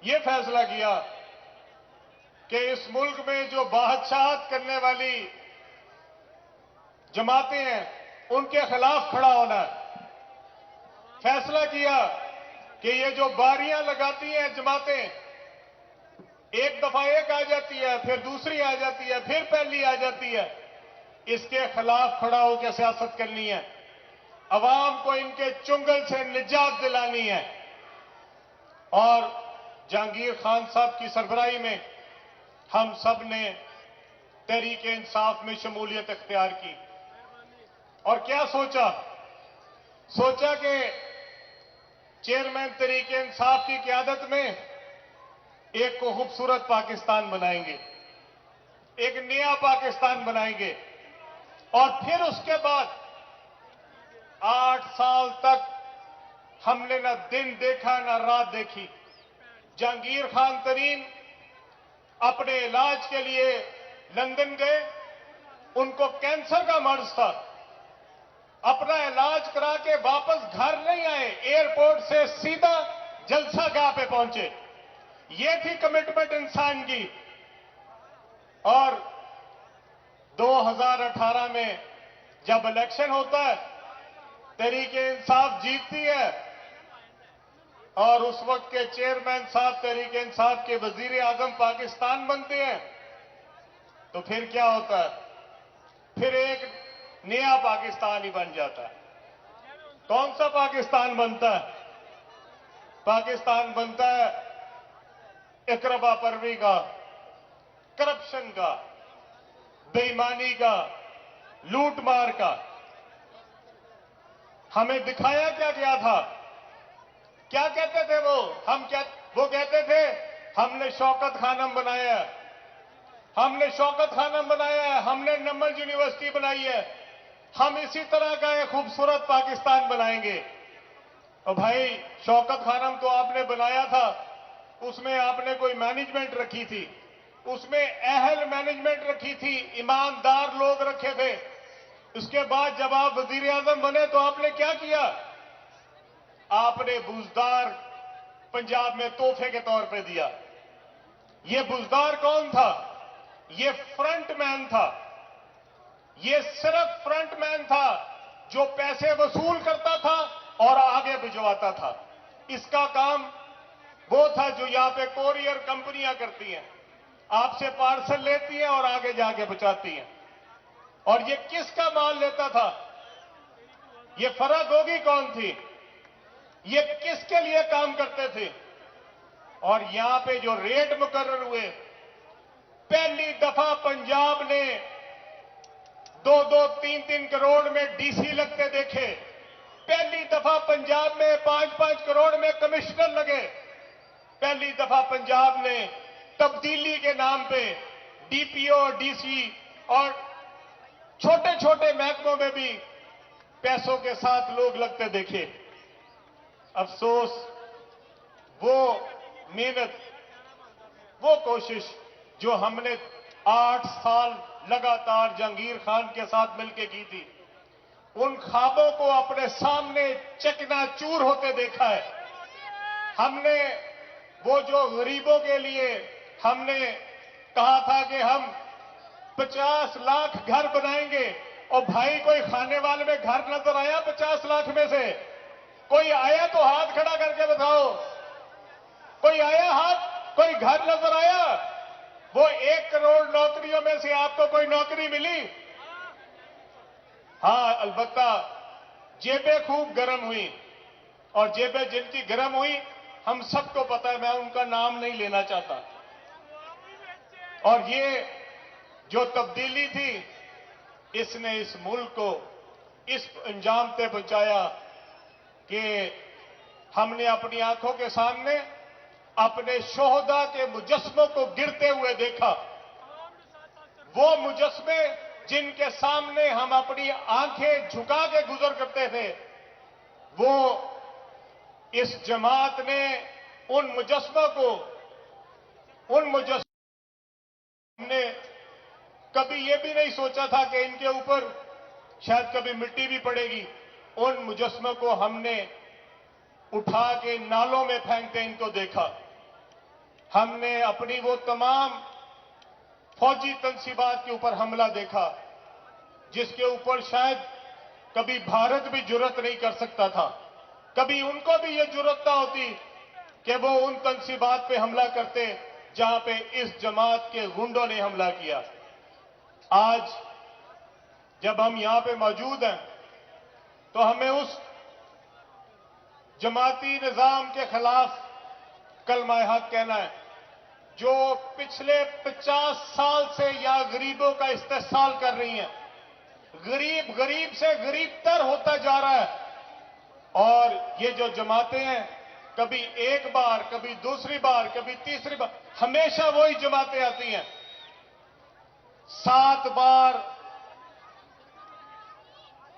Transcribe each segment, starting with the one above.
یہ فیصلہ کیا کہ اس ملک میں جو بادشاہت کرنے والی جماعتیں ہیں ان کے خلاف کھڑا ہونا ہے۔ فیصلہ کیا کہ یہ جو باریاں لگاتی ہیں جماعتیں، ایک دفعہ ایک آ جاتی ہے، پھر دوسری آ جاتی ہے، پھر پہلی آ جاتی ہے، اس کے خلاف کھڑا ہو کے سیاست کرنی ہے، عوام کو ان کے چنگل سے نجات دلانی ہے۔ اور جہانگیر خان صاحب کی سربراہی میں ہم سب نے تحریک انصاف میں شمولیت اختیار کی، اور کیا سوچا کہ چیئرمین تحریک انصاف کی قیادت میں ایک کو خوبصورت پاکستان بنائیں گے، ایک نیا پاکستان بنائیں گے، اور پھر اس کے بعد 8 سال تک ہم نے نہ دن دیکھا نہ رات دیکھی۔ جہانگیر خان ترین اپنے علاج کے لیے لندن گئے، ان کو کینسر کا مرض تھا، اپنا علاج کرا کے واپس گھر نہیں آئے، ایئرپورٹ سے سیدھا جلسہ گاہ پہ پہنچے۔ یہ تھی کمٹمنٹ انسان کی۔ اور 2018 میں جب الیکشن ہوتا ہے، تحریک انصاف جیتتی ہے، اور اس وقت کے چیئرمین صاحب تحریک انصاف کے وزیر اعظم پاکستان بنتے ہیں، تو پھر کیا ہوتا ہے؟ پھر ایک نیا پاکستان ہی بن جاتا ہے۔ کون سا پاکستان بنتا ہے؟ پاکستان بنتا ہے اقربا پروری کا، کرپشن کا، بے ایمانی کا، لوٹ مار کا۔ ہمیں دکھایا کیا گیا تھا؟ کیا کہتے تھے وہ کہتے تھے ہم نے شوکت خانم بنایا ہے، ہم نے شوکت خانم بنایا ہے، ہم نے نمل یونیورسٹی بنائی ہے، ہم اسی طرح کا ایک خوبصورت پاکستان بنائیں گے۔ اور بھائی شوکت خانم تو آپ نے بنایا تھا، اس میں آپ نے کوئی مینجمنٹ رکھی تھی، اس میں اہل مینجمنٹ رکھی تھی، ایماندار لوگ رکھے تھے۔ اس کے بعد جب آپ وزیر اعظم بنے تو آپ نے کیا کیا؟ آپ نے بزدار پنجاب میں تحفے کے طور پہ دیا۔ یہ بزدار کون تھا؟ یہ فرنٹ مین تھا، یہ صرف فرنٹ مین تھا جو پیسے وصول کرتا تھا اور آگے بھجواتا تھا۔ اس کا کام وہ تھا جو یہاں پہ کوریئر کمپنیاں کرتی ہیں، آپ سے پارسل لیتی ہیں اور آگے جا کے پہنچاتی ہیں۔ اور یہ کس کا مال لیتا تھا؟ یہ فرح گوگی کون تھی؟ یہ کس کے لیے کام کرتے تھے؟ اور یہاں پہ جو ریٹ مقرر ہوئے، پہلی دفعہ پنجاب نے 2-2, 3-3 کروڑ میں ڈی سی لگتے دیکھے، پہلی دفعہ پنجاب میں 5-5 کروڑ میں کمشنر لگے، پہلی دفعہ پنجاب نے تبدیلی کے نام پہ ڈی پی او، ڈی سی اور چھوٹے چھوٹے محکموں میں بھی پیسوں کے ساتھ لوگ لگتے دیکھے۔ افسوس، وہ محنت، وہ کوشش جو ہم نے 8 سال لگاتار جہانگیر خان کے ساتھ مل کے کی تھی، ان خوابوں کو اپنے سامنے چکنا چور ہوتے دیکھا ہے۔ ہم نے وہ جو غریبوں کے لیے ہم نے کہا تھا کہ ہم 50 لاکھ گھر بنائیں گے، اور بھائی کوئی کھانے والے میں گھر نظر آیا 50 لاکھ میں سے؟ کوئی آیا تو ہاتھ کھڑا کر کے بتاؤ، کوئی آیا ہاتھ؟ کوئی گھر نظر آیا؟ وہ 1 کروڑ نوکریوں میں سے آپ کو کوئی نوکری ملی؟ ہاں، البتہ جیبیں خوب گرم ہوئی، اور جیبیں جن کی گرم ہوئی ہم سب کو پتا ہے، میں ان کا نام نہیں لینا چاہتا۔ اور یہ جو تبدیلی تھی، اس نے اس ملک کو اس انجام پہ پہنچایا کہ ہم نے اپنی آنکھوں کے سامنے اپنے شہداء کے مجسموں کو گرتے ہوئے دیکھا۔ وہ مجسمے جن کے سامنے ہم اپنی آنکھیں جھکا کے گزر کرتے تھے، وہ اس جماعت نے ان مجسموں کو، ہم نے کبھی یہ بھی نہیں سوچا تھا کہ ان کے اوپر شاید کبھی مٹی بھی پڑے گی۔ ان مجسموں کو ہم نے اٹھا کے نالوں میں پھینکتے ان کو دیکھا۔ हमने अपनी वो तमाम फौजी तंसीबात के ऊपर हमला देखा जिसके ऊपर शायद कभी भारत भी जुर्रत नहीं कर सकता था। कभी उनको भी ये जुर्रत ना होती कि वो उन तंसीबात पे हमला करते जहां पे इस जमात के गुंडों ने हमला किया। आज जब हम यहां पे मौजूद हैं तो हमें उस जमाती निजाम के खिलाफ कलमा हक कहना है जो पिछले 50 साल से या गरीबों का इस्तेहसाल कर रही हैं। गरीब गरीब से गरीबतर होता जा रहा है और ये जो जमातें हैं कभी एक बार, कभी दूसरी बार, कभी तीसरी बार, हमेशा वही जमातें आती हैं। 7 बार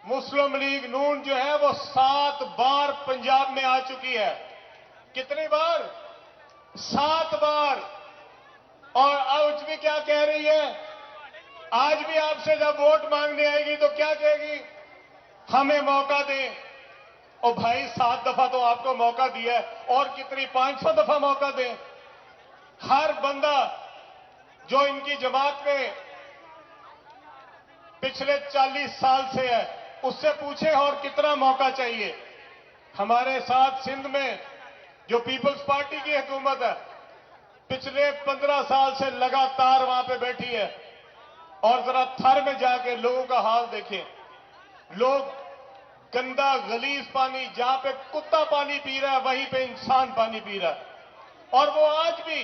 मुस्लिम लीग नून जो है वो 7 बार पंजाब में आ चुकी है। कितनी बार? 7 बार। और आज भी क्या कह रही है? आज भी आपसे जब वोट मांगने आएगी तो क्या कहेगी? हमें मौका दें। और भाई 7 दफा तो आपको मौका दिया है और कितनी 500 दफा मौका दें। हर बंदा जो इनकी जमात में पिछले 40 साल से है उससे पूछे और कितना मौका चाहिए। हमारे साथ सिंध में जो पीपल्स पार्टी की हुकूमत है पिछले 15 साल से लगातार वहां पे बैठी है और जरा थर में जाके लोगों का हाल देखें। लोग गंदा गलीज पानी, जहां पे कुत्ता पानी पी रहा है वहीं पे इंसान पानी पी रहा है और वो आज भी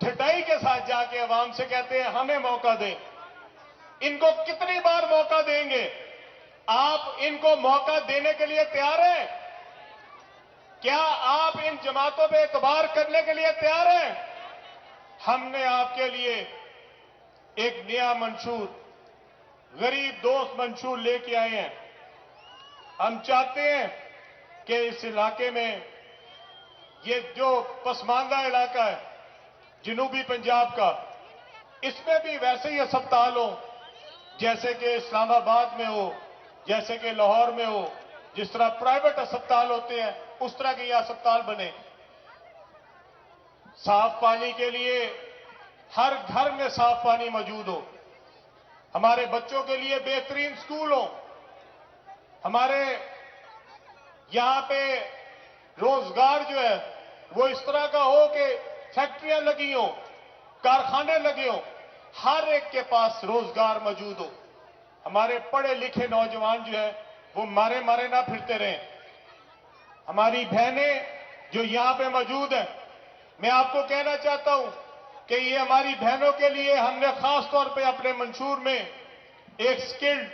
ढिठाई के साथ जाके अवाम से कहते हैं हमें मौका दें। इनको कितनी बार मौका देंगे? आप इनको मौका देने के लिए तैयार हैं? क्या आप इन जमातों पे एतबार करने के लिए तैयार हैं? हमने आपके लिए एक नया मंशूर, गरीब दोस्त मंशूर लेके आए हैं। हम चाहते हैं कि इस इलाके में, ये जो पसमानदा इलाका है जनूबी पंजाब का, इसमें भी वैसे ही अस्पताल हो जैसे कि इस्लामाबाद में हो, जैसे कि लाहौर में हो। जिस तरह प्राइवेट अस्पताल होते हैं उस तरह के ये अस्पताल बने। साफ पानी के लिए हर घर में साफ पानी मौजूद हो, हमारे बच्चों के लिए बेहतरीन स्कूल हो, हमारे यहां पे रोजगार जो है वो इस तरह का हो कि फैक्ट्रियां लगी हो, कारखाने लगे हो, हर एक के पास रोजगार मौजूद हो। हमारे पढ़े लिखे नौजवान जो है वो मारे मारे ना फिरते रहें। हमारी बहनें जो यहां पे मौजूद हैं, मैं आपको कहना चाहता हूं कि ये हमारी बहनों के लिए हमने खास तौर पे अपने मंशूर में एक स्किल्ड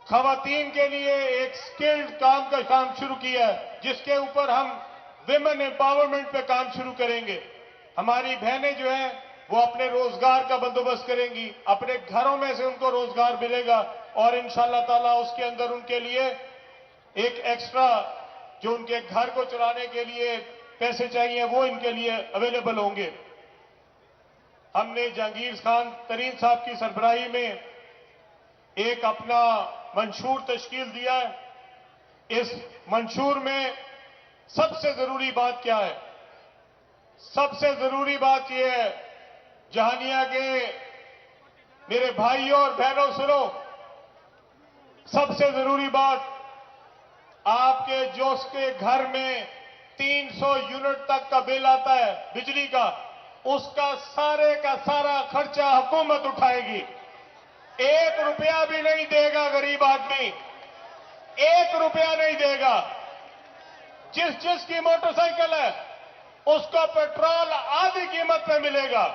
खवातीन के लिए एक स्किल्ड काम शुरू किया है जिसके ऊपर हम विमेन एम्पावरमेंट पे काम शुरू करेंगे। हमारी बहनें जो हैं वो अपने रोजगार का बंदोबस्त करेंगी, अपने घरों में से उनको रोजगार मिलेगा और इंशाअल्लाह ताला उसके अंदर उनके लिए एक एक्स्ट्रा जो उनके घर को चलाने के लिए पैसे चाहिए वो इनके लिए अवेलेबल होंगे। हमने जहांगीर खान तरीन साहब की सरबराही में एक अपना मंशूर तश्कील दिया है। इस मंशूर में सबसे जरूरी बात क्या है? सबसे जरूरी बात यह है, जहानिया के मेरे भाइयों और बहनों सुनो, सबसे जरूरी बात, आपके जो उसके घर में 300 यूनिट तक का बिल आता है बिजली का, उसका सारे का सारा खर्चा हुकूमत उठाएगी। 1 रुपया भी नहीं देगा गरीब आदमी, 1 रुपया नहीं देगा। जिसकी मोटरसाइकिल है उसको पेट्रोल आधी कीमत पे मिलेगा।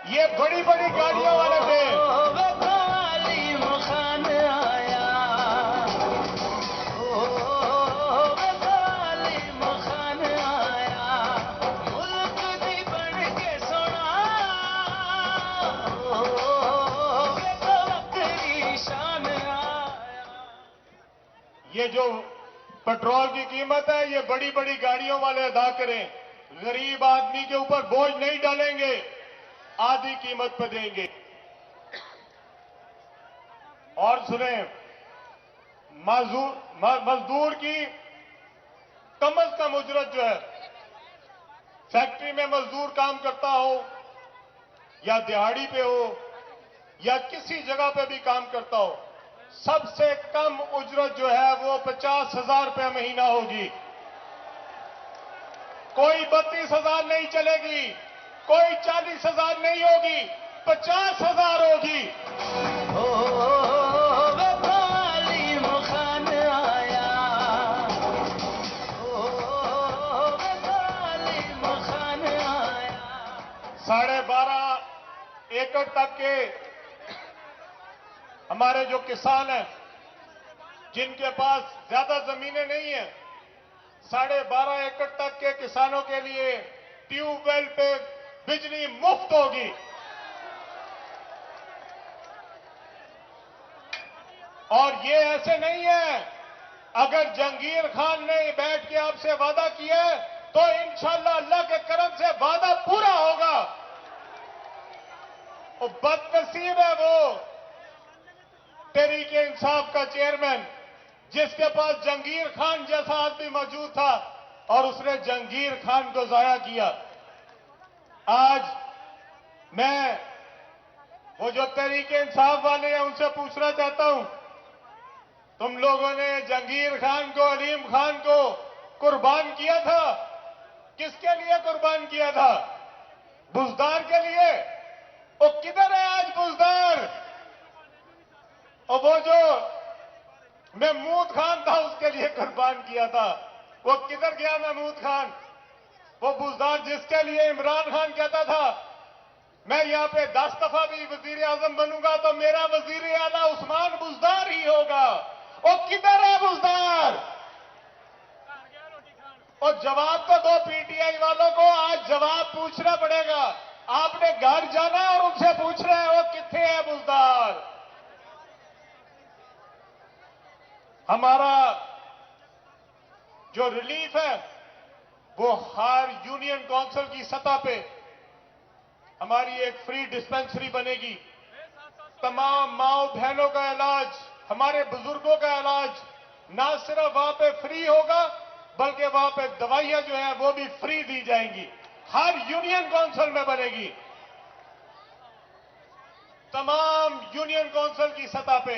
ये बड़ी बड़ी गाड़ियों वाले थे। ये जो पेट्रोल की कीमत है ये बड़ी बड़ी गाड़ियों वाले अदा करें, गरीब आदमी के ऊपर बोझ नहीं डालेंगे, आधी कीमत पर देंगे। और सुने, मजदूर की कम से मिनिमम उजरत जो है, फैक्ट्री में मजदूर काम करता हो या दिहाड़ी पे हो या किसी जगह पे भी काम करता हो, सबसे कम उजरत जो है वो 50,000 रुपये महीना होगी। कोई 32,000 नहीं चलेगी, कोई 40,000 नहीं होगी, 50,000 होगी। साढ़े 12 एकड़ तक के हमारे जो किसान हैं, जिनके पास ज्यादा जमीनें नहीं हैं, 12.5 एकड़ तक के किसानों के लिए ट्यूबवेल पे बिजली मुफ्त होगी। और ये ऐसे नहीं है, अगर जहांगीर खान ने बैठ के आपसे वादा किया है तो इंशाअल्लाह अल्लाह के करम से वादा पूरा होगा। और बदनसीब है वो तहरीक इंसाफ का चेयरमैन जिसके पास जहांगीर खान जैसा आदमी मौजूद था और उसने जहांगीर खान को जाया किया। आज मैं वो जो तहरीक इंसाफ वाले हैं उनसे पूछना चाहता हूं, तुम लोगों ने जहांगीर खान को, अलीम खान को कुर्बान किया था, किसके लिए कुर्बान किया था? बुजदार के लिए। वो किधर है आज बुजदार? और वो जो महमूद खान था उसके लिए कुर्बान किया था, वो किधर गया महमूद खान? वो बुजदार जिसके लिए इमरान खान कहता था मैं यहां पे 10 दफा भी वजीर आजम बनूंगा तो मेरा वजीर आला उस्मान बुजदार ही होगा। वो किधर है बुजदार? और जवाब तो दो पीटीआई वालों को, आज जवाब पूछना पड़ेगा। आपने घर जाना और उनसे पूछ रहे हैं वो किथे है बुजदार? हमारा जो रिलीफ है वो हर यूनियन काउंसिल की सतह पे हमारी एक फ्री डिस्पेंसरी बनेगी। तमाम माओ बहनों का इलाज, हमारे बुजुर्गों का इलाज ना सिर्फ वहां पे फ्री होगा बल्कि वहां पे दवाइयां जो है वो भी फ्री दी जाएंगी। हर यूनियन काउंसिल में बनेगी। तमाम यूनियन काउंसिल की सतह पे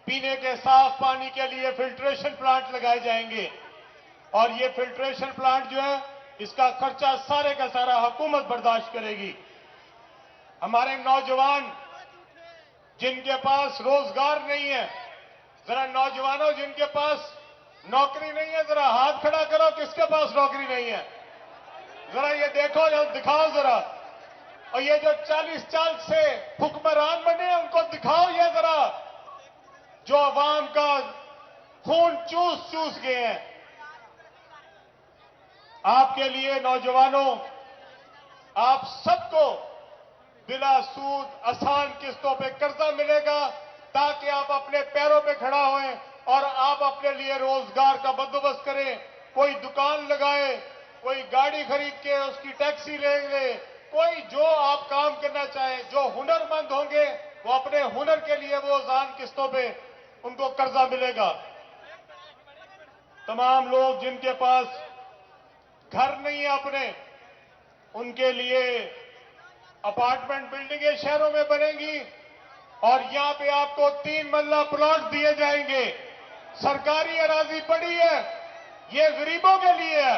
पीने के साफ पानी के लिए फिल्ट्रेशन प्लांट लगाए जाएंगे और ये फिल्ट्रेशन प्लांट जो है इसका खर्चा सारे का सारा हुकूमत बर्दाश्त करेगी। हमारे नौजवान जिनके पास रोजगार नहीं है, जरा नौजवानों जिनके पास नौकरी नहीं है जरा हाथ खड़ा करो, किसके पास नौकरी नहीं है? जरा ये देखो, दिखाओ जरा। और ये जो 40 साल से हुक्मरान बने उनको दिखाओ ये जरा, जो अवाम का खून चूस चूस गए हैं। आपके लिए नौजवानों, आप सबको बिला सूद आसान किस्तों पे कर्जा मिलेगा ताकि आप अपने पैरों पे खड़ा होएं और आप अपने लिए रोजगार का बंदोबस्त करें। कोई दुकान लगाए, कोई गाड़ी खरीद के उसकी टैक्सी ले, कोई जो आप काम करना चाहे, जो हुनरमंद होंगे वो अपने हुनर के लिए वो आसान किस्तों पे उनको कर्जा मिलेगा। तमाम लोग जिनके पास घर नहीं है अपने, उनके लिए अपार्टमेंट बिल्डिंगें शहरों में बनेंगी और यहां पे आपको 3 मंजिला प्लॉट दिए जाएंगे। सरकारी अराजी पड़ी है, ये गरीबों के लिए है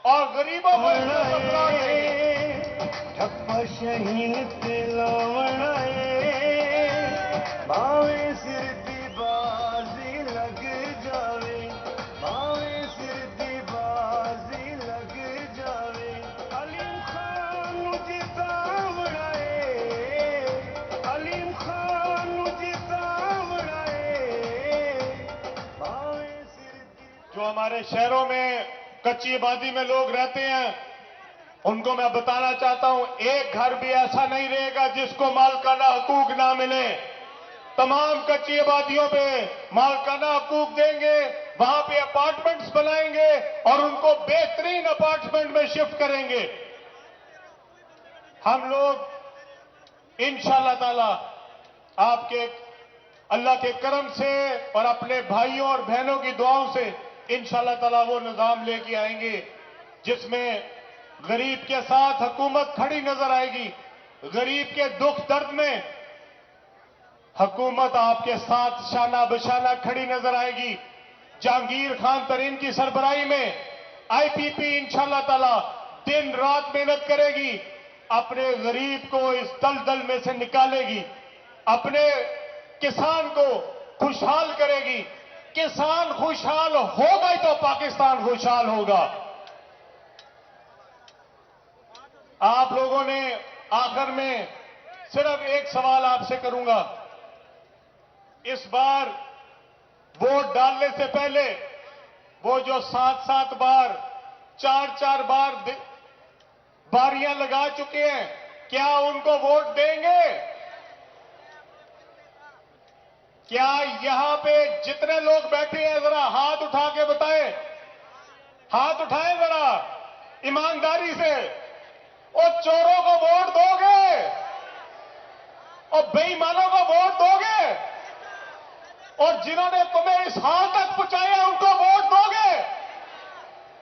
और गरीबों को प्लॉट जो हमारे शहरों में कच्ची आबादी में लोग रहते हैं उनको मैं बताना चाहता हूं, एक घर भी ऐसा नहीं रहेगा जिसको मालकाना हकूक ना मिले। तमाम कच्ची आबादियों पे मालकाना हकूक देंगे, वहां पे अपार्टमेंट्स बनाएंगे और उनको बेहतरीन अपार्टमेंट में शिफ्ट करेंगे। हम लोग इंशाअल्लाह ताला आपके अल्लाह के करम से और अपने भाइयों और बहनों की दुआओं से इंशाअल्लाह ताला वो निजाम लेके आएंगे जिसमें गरीब के साथ हुकूमत खड़ी नजर आएगी। गरीब के दुख दर्द में हुकूमत आपके साथ शाना बशाना खड़ी नजर आएगी। जहांगीर खान तरीन की सरबराही में आईपीपी इंशाअल्लाह ताला दिन रात मेहनत करेगी, अपने गरीब को इस दलदल में से निकालेगी, अपने किसान को खुशहाल करेगी। किसान खुशहाल होगा ही तो पाकिस्तान खुशहाल होगा। आप लोगों ने आखिर में सिर्फ एक सवाल आपसे करूंगा, इस बार वोट डालने से पहले वो जो 7-7 बार 4-4 बार बारियां लगा चुके हैं, क्या उनको वोट देंगे? क्या यहां पे जितने लोग बैठे हैं जरा हाथ उठा के बताएं, हाथ उठाएं जरा ईमानदारी से। और चोरों को वोट दोगे और बेईमानों को वोट दोगे और जिन्होंने तुम्हें इस हाल तक पहुंचाया उनको वोट दोगे?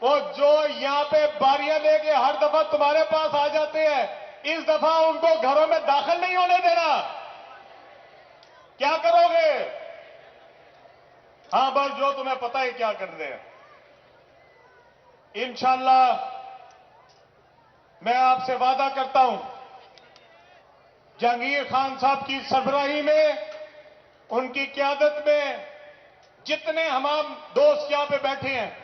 वो जो यहां पे बारियां लेके हर दफा तुम्हारे पास आ जाते हैं, इस दफा उनको घरों में दाखिल नहीं होने देना। क्या करोगे? हां, बस जो तुम्हें पता है क्या करने हैं। इंशाअल्लाह मैं आपसे वादा करता हूं, जहांगीर खान साहब की सरबराही में, उनकी क़यादत में जितने हम दोस्त यहां पे बैठे हैं,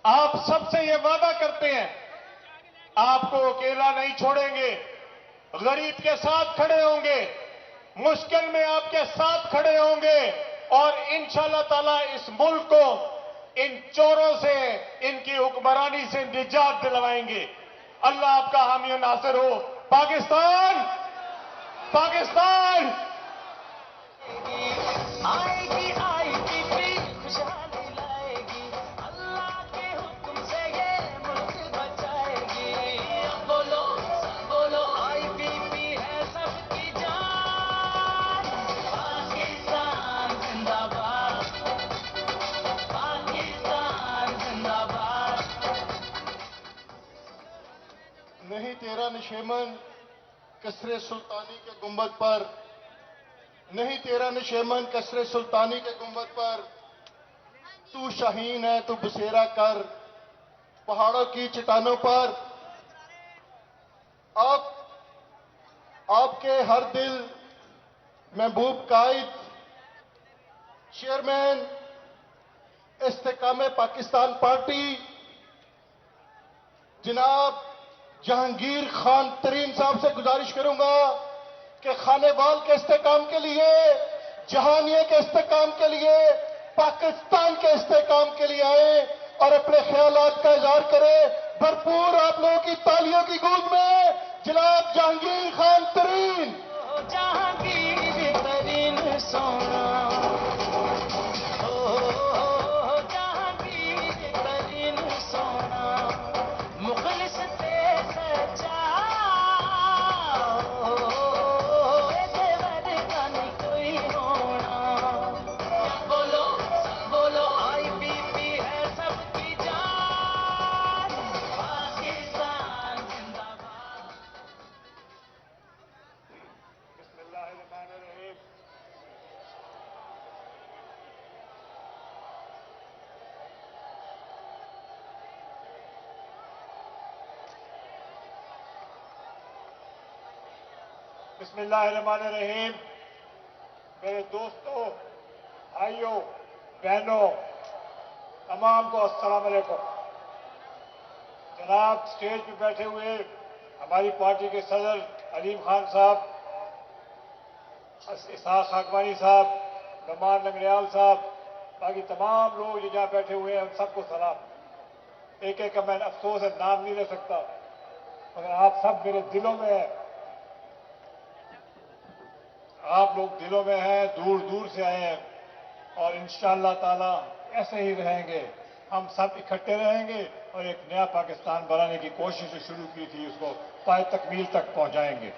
आप सबसे ये वादा करते हैं, आपको अकेला नहीं छोड़ेंगे, गरीब के साथ खड़े होंगे, मुश्किल में आपके साथ खड़े होंगे और इंशाअल्लाह ताला इस मुल्क को इन चोरों से, इनकी हुक्मरानी से निजात दिलवाएंगे। अल्लाह आपका हामी और नासिर हो। पाकिस्तान, पाकिस्तान आएगी आईपीपी खुशहाली लाएगी, अल्लाह के हुक्म से ये मुल्क बचाएगी। अब बोलो सब बोलो, आईपीपी है सबकी जान। पाकिस्तान जिंदाबाद, पाकिस्तान जिंदाबाद। नहीं तेरा निशेमन कसरे सुल्तानी के गुंबद पर, नहीं तेरा निशेमन कसरे सुल्तानी के गुंबद पर, तू शाहीन है तू बसेरा कर पहाड़ों की चट्टानों पर। आपके हर दिल महबूब कायद चेयरमैन इस्तेकाम पाकिस्तान पार्टी जनाब जहांगीर खान तरीन साहब से गुजारिश करूंगा कि खानेवाल के इस्तेकाम के लिए, जहानिया के इस्तेकाम के लिए, पाकिस्तान के इस्तेकाम के लिए आए और अपने ख्यालात का इजहार करें। भरपूर आप लोगों की तालियों की गूंज में जनाब जहांगीर खान तरीन। जहांगीर तरीन सोना, ओ जहांगीर तरीन सोना, मुखलिस ते सच्चा, देवर का नहीं कोई होना। बोलो सब बोलो, आईपीपी है सबकी जान। पाकिस्तान जिंदाबाद। बिस्मिल्लाहिर्रहमानिर्रहीम। बिस्मिल्लाहिर्रहमानिर्रहीम। मेरे दोस्तों, भाइयों, बहनों, तमाम को अस्सलाम वालेकुम। जनाब स्टेज पे बैठे हुए हमारी पार्टी के सदर अलीम खान साहब, इसहाक खाकवानी साहब, नमान लंगड़ियाल साहब, बाकी तमाम लोग जो यहाँ बैठे हुए हैं उन सबको सलाम। एक एक का मैं अफसोस है नाम नहीं ले सकता, मगर आप सब मेरे दिलों में हैं। आप लोग दिलों में हैं, दूर दूर से आए हैं और इंशाअल्लाह ताला ऐसे ही रहेंगे। हम सब इकट्ठे रहेंगे और एक नया पाकिस्तान बनाने की कोशिश जो शुरू की थी उसको पाए तकमील तक पहुंचाएंगे।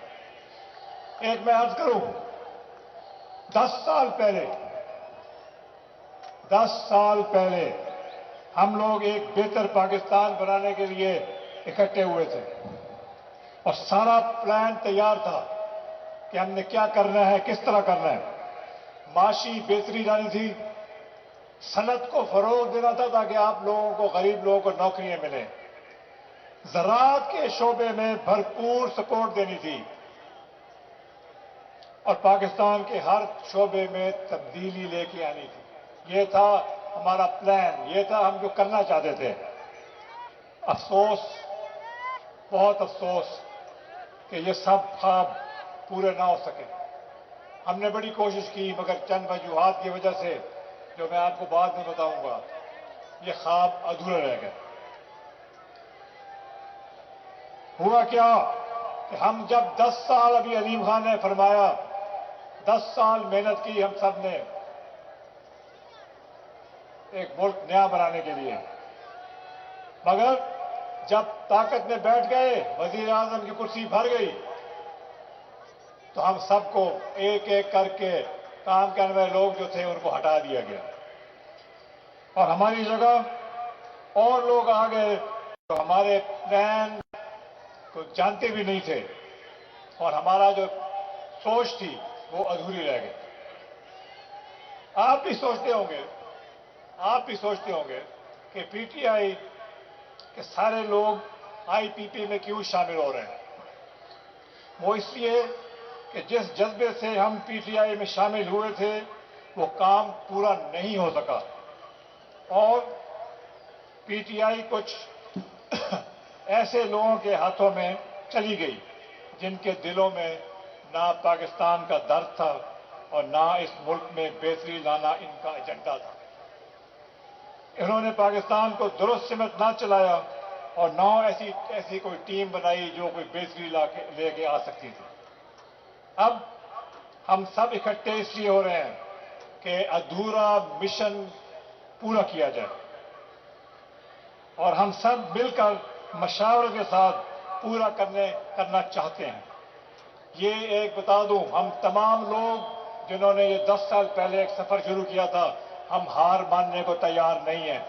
एक मैं अर्ज करूं, 10 साल पहले 10 साल पहले हम लोग एक बेहतर पाकिस्तान बनाने के लिए इकट्ठे हुए थे और सारा प्लान तैयार था कि हमने क्या करना है, किस तरह करना है। माशी बेहतरी लानी थी, सनत को फरोग देना था ताकि आप लोगों को, गरीब लोगों को नौकरियां मिलें, ज़राअत के शोबे में भरपूर सपोर्ट देनी थी और पाकिस्तान के हर शोबे में तब्दीली लेके आनी थी। ये था हमारा प्लान, ये था हम जो करना चाहते थे। अफसोस, बहुत अफसोस कि ये सब ख्वाब पूरे ना हो सके। हमने बड़ी कोशिश की मगर चंद वजूहात की वजह से, जो मैं आपको बाद में बताऊंगा, ये ख्वाब अधूरे रह गए। हुआ क्या कि हम जब 10 साल, अभी अलीम खान ने फरमाया, 10 साल मेहनत की हम सब ने एक मुल्क नया बनाने के लिए, मगर जब ताकत में बैठ गए, वजीर आजम की कुर्सी भर गई, तो हम सबको एक एक करके काम करने वाले लोग जो थे उनको हटा दिया गया और हमारी जगह और लोग आ गए तो हमारे प्लान को जानते भी नहीं थे और हमारा जो सोच थी वो अधूरी रह गई। आप भी सोचते होंगे कि पीटीआई के सारे लोग आईपीपी में क्यों शामिल हो रहे हैं। वो इसलिए कि जिस जज्बे से हम पीटीआई में शामिल हुए थे वो काम पूरा नहीं हो सका और पीटीआई कुछ ऐसे लोगों के हाथों में चली गई जिनके दिलों में ना पाकिस्तान का दर्द था और ना इस मुल्क में बेहतरी लाना इनका एजेंडा था। इन्होंने पाकिस्तान को दुरुस्त सिमत ना चलाया और ना ऐसी कोई टीम बनाई जो कोई बेहतरी लेके आ सकती थी। अब हम सब इकट्ठे इसलिए हो रहे हैं कि अधूरा मिशन पूरा किया जाए और हम सब मिलकर मशावरे के साथ पूरा करना चाहते हैं। ये एक बता दूं, हम तमाम लोग जिन्होंने ये 10 साल पहले एक सफर शुरू किया था, हम हार मानने को तैयार नहीं हैं।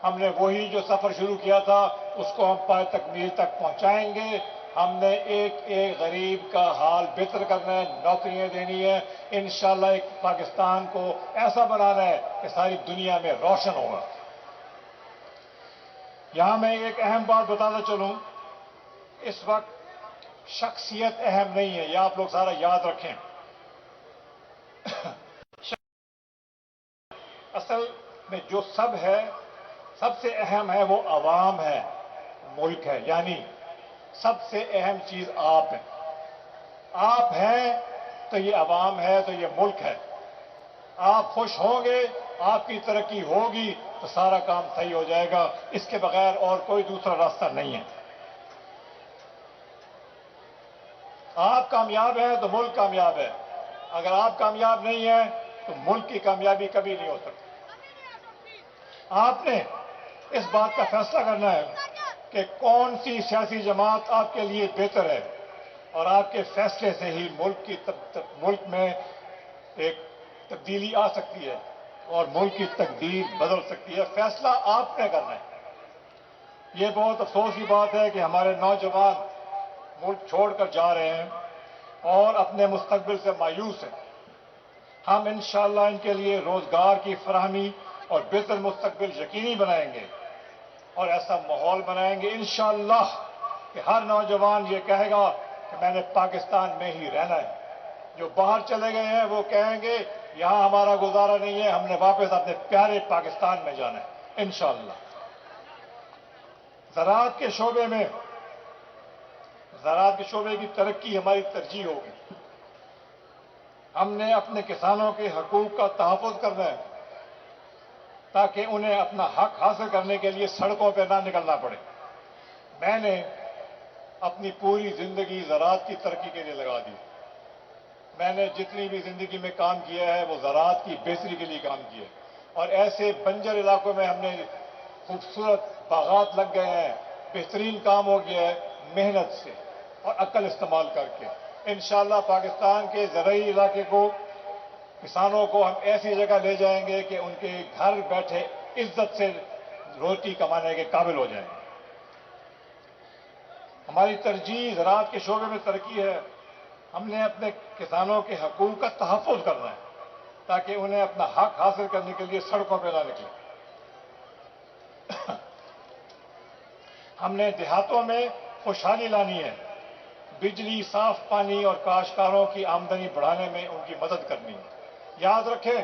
हमने वही जो सफर शुरू किया था उसको हम पाए तकमील तक पहुंचाएंगे। हमने एक एक गरीब का हाल बेहतर करना है, नौकरियां देनी है, इंशाअल्लाह एक पाकिस्तान को ऐसा बनाना है कि सारी दुनिया में रोशन होगा। यहां मैं एक अहम बात बताता चलूं, इस वक्त शख्सियत अहम नहीं है, यह आप लोग सारा याद रखें। असल में जो सब है, सबसे अहम है वो अवाम है, मुल्क है, यानी सबसे अहम चीज आप है। आप हैं तो ये अवाम है, तो ये मुल्क है। आप खुश होंगे, आपकी तरक्की होगी तो सारा काम सही हो जाएगा। इसके बगैर और कोई दूसरा रास्ता नहीं है। आप कामयाब हैं तो मुल्क कामयाब है। अगर आप कामयाब नहीं हैं तो मुल्क की कामयाबी कभी नहीं हो सकती। आपने इस बात का फैसला करना है कि कौन सी सियासी जमात आपके लिए बेहतर है और आपके फैसले से ही मुल्क में एक तब्दीली आ सकती है और मुल्क की तकदीर बदल सकती है। फैसला आपने करना है। ये बहुत अफसोस की बात है कि हमारे नौजवान मुल्क छोड़कर जा रहे हैं और अपने मुस्तकबिल से मायूस हैं। हम इंशाअल्लाह इनके लिए रोजगार की फराहमी और बेहतर मुस्तकबिल यकीनी बनाएंगे और ऐसा माहौल बनाएंगे इंशाअल्लाह कि हर नौजवान ये कहेगा कि मैंने पाकिस्तान में ही रहना है। जो बाहर चले गए हैं वो कहेंगे यहां हमारा गुजारा नहीं है, हमने वापस अपने प्यारे पाकिस्तान में जाना है इंशाअल्लाह। ज़राअत के शोबे की तरक्की हमारी तरजीह होगी। हमने अपने किसानों के हकूक का तहफ़्फ़ुज़ करना है ताकि उन्हें अपना हक हासिल करने के लिए सड़कों पर ना निकलना पड़े। मैंने अपनी पूरी जिंदगी ज़राअत की तरक्की के लिए लगा दी। मैंने जितनी भी जिंदगी में काम किया है वो ज़राअत की बेहतरी के लिए काम किया है और ऐसे बंजर इलाकों में हमने खूबसूरत बागात लग गए हैं। बेहतरीन काम हो गया है मेहनत से और अक्ल इस्तेमाल करके। इंशाअल्लाह पाकिस्तान के ज़रई इलाके को किसानों को हम ऐसी जगह ले जाएंगे कि उनके घर बैठे इज्जत से रोटी कमाने के काबिल हो जाएंगे। हमारी तरजीह ज़राअत के शोबे में तरक्की है। हमने अपने किसानों के हकूक़ का तहफ़्फ़ुज़ करना है ताकि उन्हें अपना हक हासिल करने के लिए सड़कों पर ना निकले। हमने देहातों में खुशहाली लानी है, बिजली, साफ पानी और काश्तकारों की आमदनी बढ़ाने में उनकी मदद करनी है। याद रखें,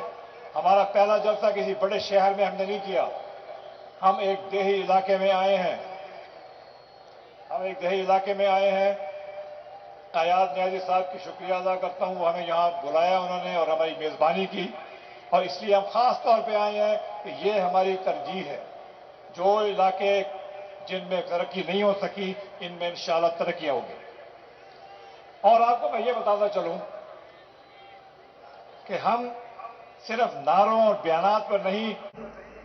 हमारा पहला जलसा किसी बड़े शहर में हमने नहीं किया। हम एक देही इलाके में आए हैं। अयाज न्याजी साहब की शुक्रिया अदा करता हूं, वो हमें यहाँ बुलाया उन्होंने और हमारी मेज़बानी की, और इसलिए हम खास तौर पे आए हैं कि ये हमारी तरजीह है। जो इलाके जिनमें तरक्की नहीं हो सकी, इनमें इंशाअल्लाह तरक्की होगी। और आपको मैं ये बताता चलूं कि हम सिर्फ नारों और बयानात पर नहीं,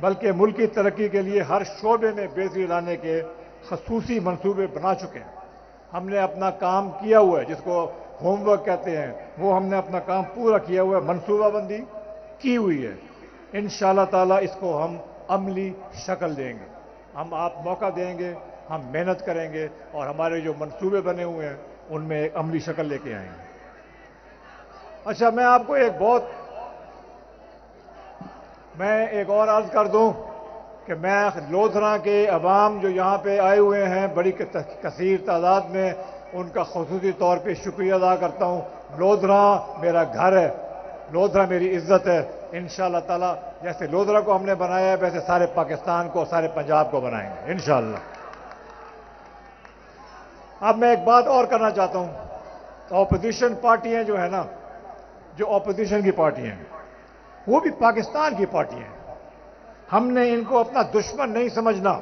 बल्कि मुल्क की तरक्की के लिए हर शोबे में बेहतरी लाने के खसूसी मंसूबे बना चुके हैं। हमने अपना काम किया हुआ है, जिसको होमवर्क कहते हैं, वो हमने अपना काम पूरा किया हुआ है, मनसूबाबंदी की हुई है। इंशाअल्लाह ताला इसको हम अमली शक्ल देंगे। हम आप मौका देंगे, हम मेहनत करेंगे और हमारे जो मंसूबे बने हुए हैं उनमें एक अमली शक्ल लेके आएंगे। अच्छा, मैं एक और अर्ज कर दूं कि मैं लोधरा के अवाम जो यहाँ पे आए हुए हैं बड़ी कसीर तादाद में, उनका खुसूसी तौर पे शुक्रिया अदा करता हूँ। लोधरा मेरा घर है, लोधरा मेरी इज्जत है। इंशाअल्लाह ताला जैसे लोधरा को हमने बनाया है वैसे सारे पाकिस्तान को, सारे पंजाब को बनाएंगे इंशाअल्लाह। अब मैं एक बात और करना चाहता हूँ। ऑपोजिशन पार्टियां जो है ना, जो ऑपोजिशन की पार्टियां हैं, वो भी पाकिस्तान की पार्टियां हैं। हमने इनको अपना दुश्मन नहीं समझना।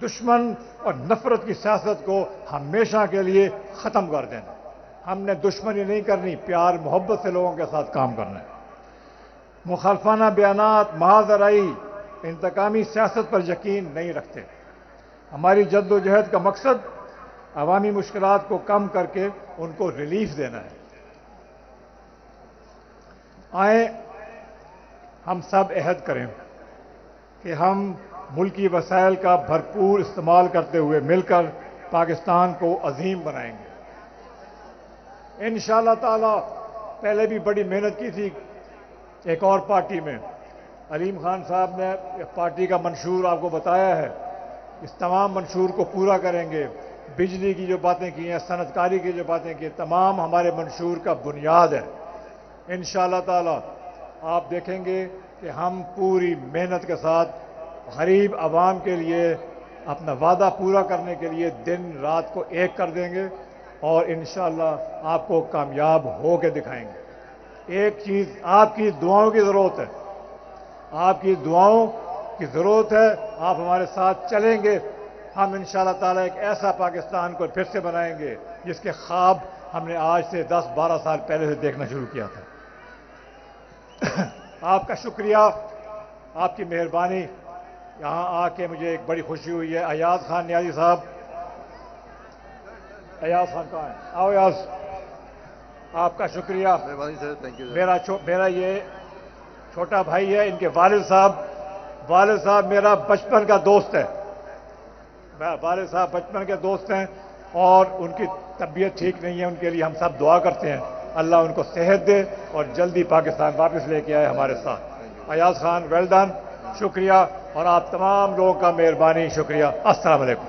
दुश्मन और नफरत की सियासत को हमेशा के लिए ख़त्म कर देना। हमने दुश्मनी नहीं करनी, प्यार मोहब्बत से लोगों के साथ काम करना है। मुखालफाना बयानात, महाजराई, इंतकामी सियासत पर यकीन नहीं रखते। हमारी जद्दोजहद का मकसद अवामी मुश्किलात को कम करके उनको रिलीफ देना है। आए हम सब अहद करें कि हम मुल्की वसाइल का भरपूर इस्तेमाल करते हुए मिलकर पाकिस्तान को अजीम बनाएंगे इंशाअल्लाह ताला। पहले भी बड़ी मेहनत की थी एक और पार्टी में। अलीम खान साहब ने पार्टी का मंशूर आपको बताया है। इस तमाम मंशूर को पूरा करेंगे। बिजली की जो बातें की हैं, सनतकारी की जो बातें की, तमाम हमारे मंशूर का बुनियाद है। इंशाअल्लाह ताला आप देखेंगे कि हम पूरी मेहनत के साथ गरीब आवाम के लिए अपना वादा पूरा करने के लिए दिन रात को एक कर देंगे और इंशाअल्लाह आपको कामयाब हो के दिखाएंगे। एक चीज़, आपकी दुआओं की ज़रूरत है। आपकी दुआओं की ज़रूरत है। आप हमारे साथ चलेंगे, हम इंशाअल्लाह ताला एक ऐसा पाकिस्तान को फिर से बनाएंगे जिसके ख्वाब हमने आज से 10-12 साल पहले से देखना शुरू किया था। आपका शुक्रिया, आपकी मेहरबानी। यहाँ आके मुझे एक बड़ी खुशी हुई है। अयाज खान न्याजी साहब, अयाज खान कहाँ है? आओ अयाज, आपका शुक्रिया। Thank you. मेरा ये छोटा भाई है, इनके वालिद साहब मेरा बचपन का दोस्त है। वालिद साहब बचपन के दोस्त हैं और उनकी तबीयत ठीक नहीं है। उनके लिए हम सब दुआ करते हैं, अल्लाह उनको सेहत दे और जल्दी पाकिस्तान वापस लेके आए हमारे साथ। अयाज खान, वेल डन, शुक्रिया। और आप तमाम लोगों का मेहरबानी, शुक्रिया। अस्सलाम वालेकुम।